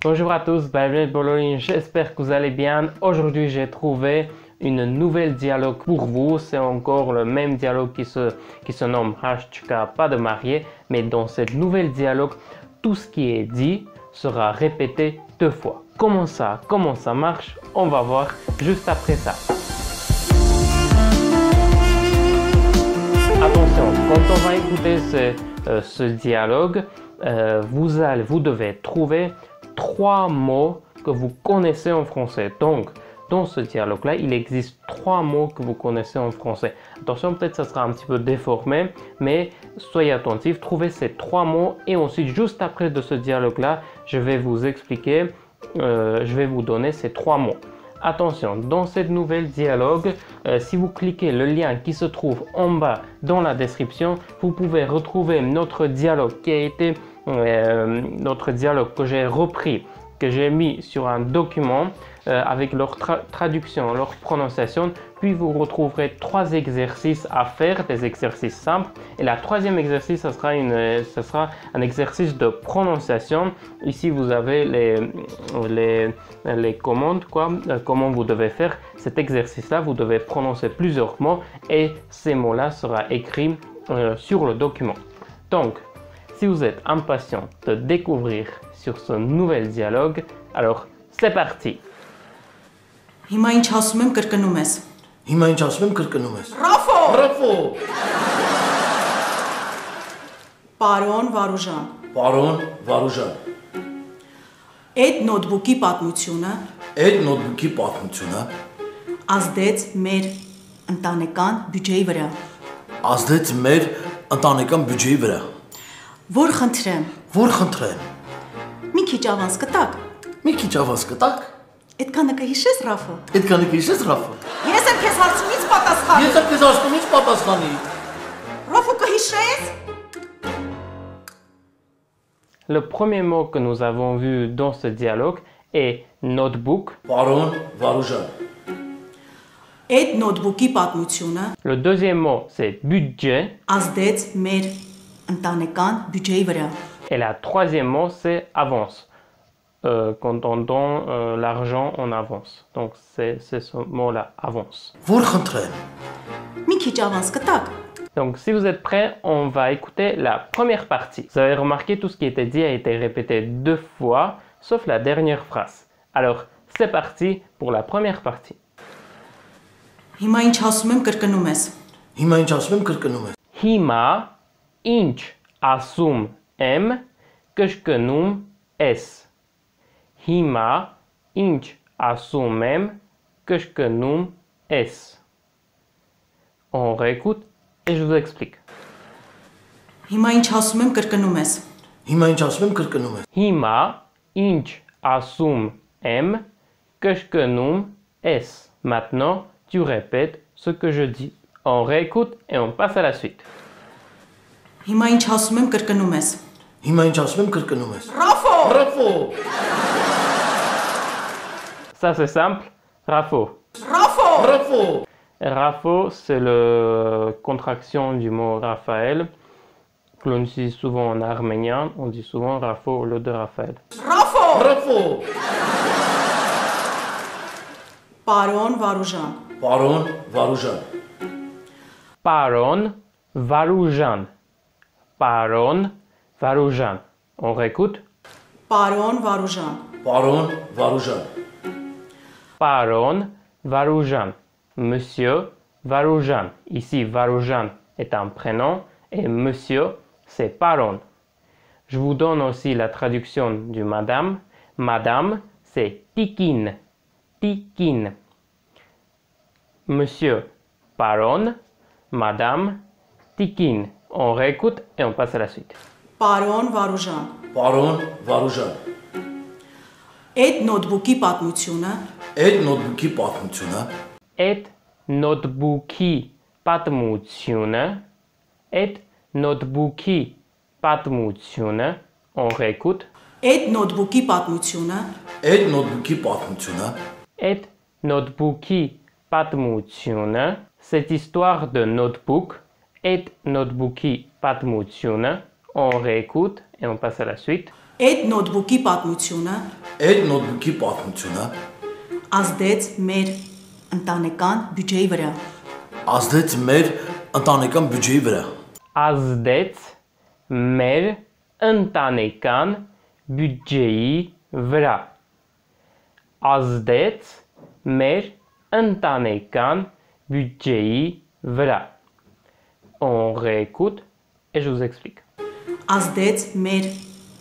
Bonjour à tous, bienvenue dans Bologne, j'espère que vous allez bien. Aujourd'hui j'ai trouvé une nouvelle dialogue pour vous. C'est encore le même dialogue qui se nomme Hashchka, pas de marié. Mais dans cette nouvelle dialogue, tout ce qui est dit sera répété 2 fois. Comment ça marche? On va voir juste après ça. Attention, quand on va écouter ce dialogue, vous devez trouver 3 mots que vous connaissez en français. Donc, dans ce dialogue-là, il existe 3 mots que vous connaissez en français. Attention, peut-être ça sera un petit peu déformé, mais soyez attentifs, trouvez ces 3 mots et ensuite, juste après de ce dialogue-là, je vais vous expliquer, je vais vous donner ces 3 mots. Attention, dans cette nouvelle dialogue, si vous cliquez le lien qui se trouve en bas dans la description, vous pouvez retrouver notre dialogue qui a été notre dialogue que j'ai repris, que j'ai mis sur un document avec leur traduction, leur prononciation. Puis vous retrouverez 3 exercices à faire, des exercices simples. Et la 3e exercice, ça sera un exercice de prononciation. Ici, vous avez les commandes, comment vous devez faire cet exercice-là. Vous devez prononcer plusieurs mots et ces mots-là seront écrits sur le document. Donc, si vous êtes impatient de découvrir sur ce nouvel dialogue, alors c'est parti. Հիմա ինչ ասում եմ կրկնում ես։ Հիմա ինչ ասում եմ կրկնում ես։ Ռաֆո! Ռաֆո! Պարոն Վարուժան։ Պարոն Վարուժան։ Այդ նոթբուքի պատմությունը Այդ նոթբուքի պատմությունը ազդեց մեր ընտանեկան բյուջեի վրա։ ազդեց մեր ընտանեկան բյուջեի վրա։ Որ խնդրեմ, Որ խնդրեմ, մի քիչ ավանս կտակ։ մի քիչ ավազ կտակ։ Այդքանը կհիշես, Ռաֆո։ Այդքանը կհիշես, Ռաֆո։ Ես եմ քեզ հարցում ինչ պատասխանի։ Ես եմ քեզ ասում ինչ պատասխանի։ Ռաֆո կհիշես։ Le premier mot que nous avons vu dans ce dialogue est notebook. Պարոն Վարուժան։ Այդ նոթբուքի պատմությունը Le deuxième mot, c'est budget. ազդեց մեր ընտանեկան բյուջեի վրա։ Et la 3e mot, c'est avance. Quand on donne l'argent en avance. Donc, c'est ce mot-là, avance. Որ խնդրեմ, Մի քիչ ավանս կտակ։ Donc, si vous êtes prêts, on va écouter la première partie. Vous avez remarqué, tout ce qui était dit a été répété 2 fois, sauf la dernière phrase. Alors, c'est parti pour la première partie. Հիմա ինչ ասում եմ կրկնում ես։ հիմա ինչ ասում եմ կրկնում ես։ Հիմա ինչ ասում եմ կրկնում ես։ Հիմա ինչ ասում եմ կրկնում ես։ On réécoute et je vous explique. Հիմա ինչ ասում եմ կրկնում ես։ Հիմա ինչ ասում եմ կրկնում ես։ Հիմա ինչ ասում եմ կրկնում ես։ Maintenant, tu répètes ce que je dis. On réécoute et on passe à la suite. Հիմա ինչ ասում եմ կրկնում ես։ Հիմա ինչ ասում եմ կրկնում ես։ Ռաֆո! Ռաֆո! Ça, c'est simple. Rafo. Ռաֆո! Ռաֆո! Rafo, c'est la contraction du mot Raphaël, que l'on utilise souvent en arménien. On dit souvent Rafo au lieu de Raphaël. Ռաֆո! Ռաֆո! Պարոն Վարուժան։ Պարոն Վարուժան։ Paron Varoujan. Paron Varoujan. On réécoute. Պարոն Վարուժան։ Պարոն Վարուժան։ Paron Varoujan. Monsieur Varoujan. Ici, Varoujan est un prénom et monsieur, c'est Paron. Je vous donne aussi la traduction du madame. Madame, c'est Tikin. Tikin. Monsieur Paron, madame Tikin. On réécoute et on passe à la suite. Պարոն Վարուժան։ Պարոն Վարուժան։ Այդ նոթբուքի պատմությունը Այդ նոթբուքի պատմությունը Et notebooki patmutiune. Et notebooki patmutiune. On réécoute. Այդ նոթբուքի պատմությունը Այդ նոթբուքի պատմությունը Et notebooki patmutiune. Cette histoire de notebook. Et notebooki patmutiune. On réécoute et on passe à la suite. Այդ նոթբուքի պատմությունը Այդ նոթբուքի պատմությունը ազդեց մեր ընտանեկան բյուջեի վրա։ ազդեց մեր ընտանեկան բյուջեի վրա։ Ազդեց մեր ընտանեկան բյուջեի վրա։ Ազդեց մեր ընտանեկան բյուջեի վրա։ On réécoute et je vous explique. Ազդեց մեր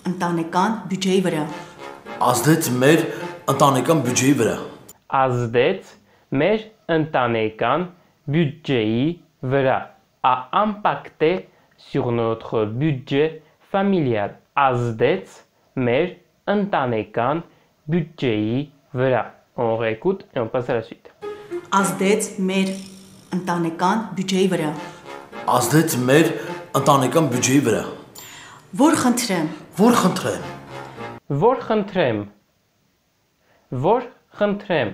ընտանեկան բյուջեի վրա։ Ազդեց մեր ընտանեկան բյուջեի վրա։ Ազդեց մեր ընտանեկան բյուջեի վրա. A impacté sur notre budget familial. Ազդեց մեր ընտանեկան բյուջեի վրա. On réécoute et on passe à la suite. Ազդեց մեր ընտանեկան բյուջեի վրա։ Ազդեց մեր ընտանեկան բյուջեի վրա։ Որ խնդրեմ, Որ խնդրեմ, Որ խնդրեմ. Որ խնդրեմ.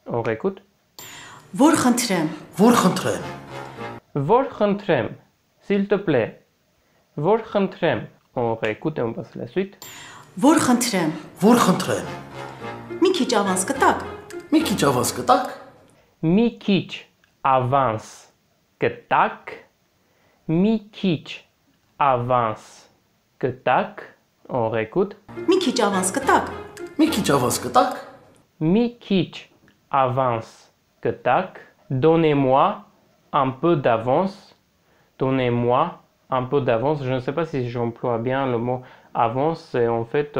On réécoute. որ խնդրեմ, որ խնդրեմ, Որ խնդրեմ. S'il te plaît. Որ խնդրեմ. On réécoute et on passe à la suite. որ խնդրեմ։ որ խնդրեմ։ Մի քիչ ավանս կտակ։ Մի քիչ ավազ կտակ։ Mi քիչ avance կտակ. Mi քիչ avance կտակ. On réécoute. Մի քիչ ավանս կտակ։ Մի քիչ ավազ կտակ։ Mi քիչ avance կտակ. Donnez-moi un peu d'avance. Donnez-moi un peu d'avance. Je ne sais pas si j'emploie bien le mot avance. C'est en fait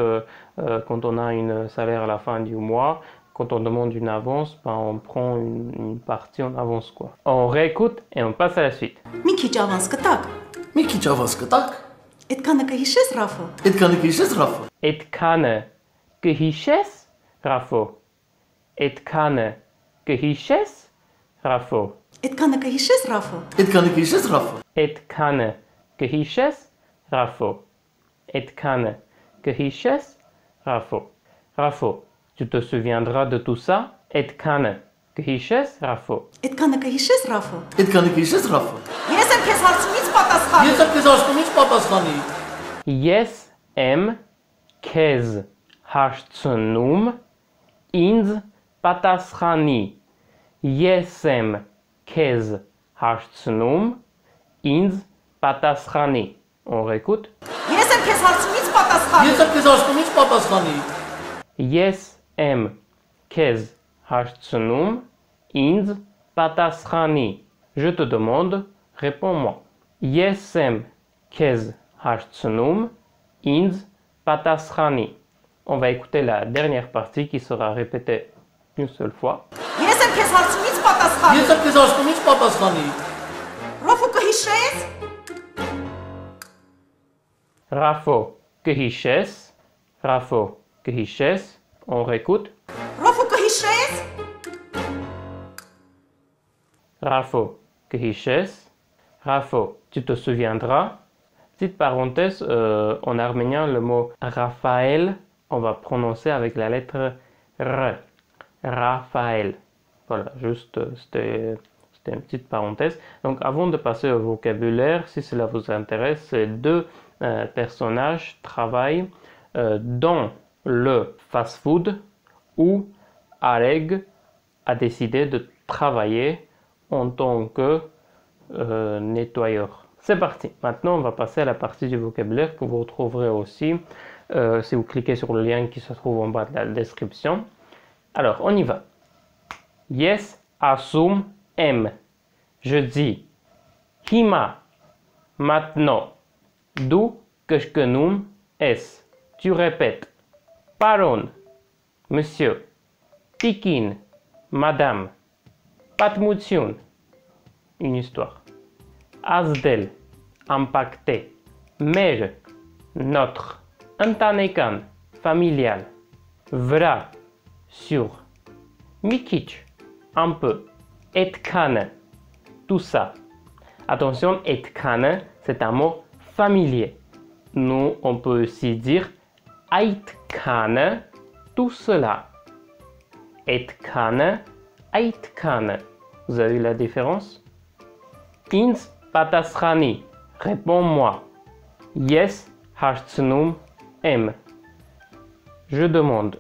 quand on a un salaire à la fin du mois, quand on demande une avance, ben, on prend une partie en avance, quoi. On réécoute et on passe à la suite. Մի քիչ ավանս կտակ։ Մի քիչ ավազ կտակ։ Այդքանը կհիշես, Ռաֆո։ Այդքանը քիչես Ռաֆը։ Այդքանը կհիշես, Ռաֆո։ Այդքանը կհիշես, Ռաֆո։ Այդքանը կհիշես, Ռաֆո։ Այդքանը քիչես Ռաֆը։ Այդքանը կհիշես, Ռաֆո։ Այդքանը կհիշես, Ռաֆո։ Ռաֆո, tu te souviendras de tout ça? Այդքանը կհիշես, Ռաֆո։ Այդքանը կհիշես, Ռաֆո։ Այդքանը քիչես Ռաֆը։ Ես եմ քեզ հարցումից պատասխանում։ Ես եմ քեզ ասում ինչ պատասխանի։ Ես եմ քեզ հարցնում ինձ պատասխանի։ Ես եմ քեզ հարցնում ինձ պատասխանի։ On réécoute. Ես եմ քեզ հարցումից պատասխանում։ Ես եմ քեզ ասում ինչ պատասխանի։ Ես եմ քեզ հարցնում ինձ պատասխանի։ Je te demande, réponds-moi. Ես եմ քեզ հարցնում ինձ պատասխանի. On va écouter la dernière partie qui sera répétée une seule fois. Ես եմ քեզ հարցումից պատասխանում։ Ես եմ քեզ ասում ինչ պատասխանի։ Ռաֆո կհիշես։ Rafo կհիշես, Rafo կհիշես, on réécoute. Ռաֆո կհիշես։ Rafo կհիշես, Rafo, tu te souviendras. Petite parenthèse, en arménien, le mot Raphaël, on va prononcer avec la lettre R. Raphaël. Voilà, juste, c'était une petite parenthèse. Donc, avant de passer au vocabulaire, si cela vous intéresse, ces deux personnages travaillent dans le fast-food où Areg a décidé de travailler en tant que nettoyeur. C'est parti. Maintenant, on va passer à la partie du vocabulaire que vous retrouverez aussi si vous cliquez sur le lien qui se trouve en bas de la description. Alors, on y va. Yes, assume, aime. Je dis Hima, maintenant. D'où keshkenum es. Tu répètes. Paron, monsieur. Tikin, madame. Patmutsun, une histoire. Azdel, impacté. Mer, notre. Antanekan, familial. Vra, sur. Mikich, un peu. Etkane, tout ça. Attention, etkane, c'est un mot familier. Nous, on peut aussi dire aitkane, tout cela. Etkane, aitkane. Vous avez vu la différence? Ins patasrani, réponds-moi. Yes, hartsunum, M. Je demande.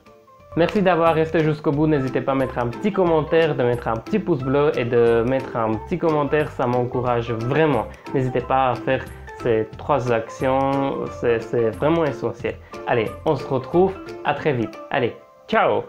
Merci d'avoir resté jusqu'au bout. N'hésitez pas à mettre un petit commentaire, de mettre un petit pouce bleu et de mettre un petit commentaire. Ça m'encourage vraiment. N'hésitez pas à faire ces 3 actions. C'est vraiment essentiel. Allez, on se retrouve. À très vite. Allez, ciao!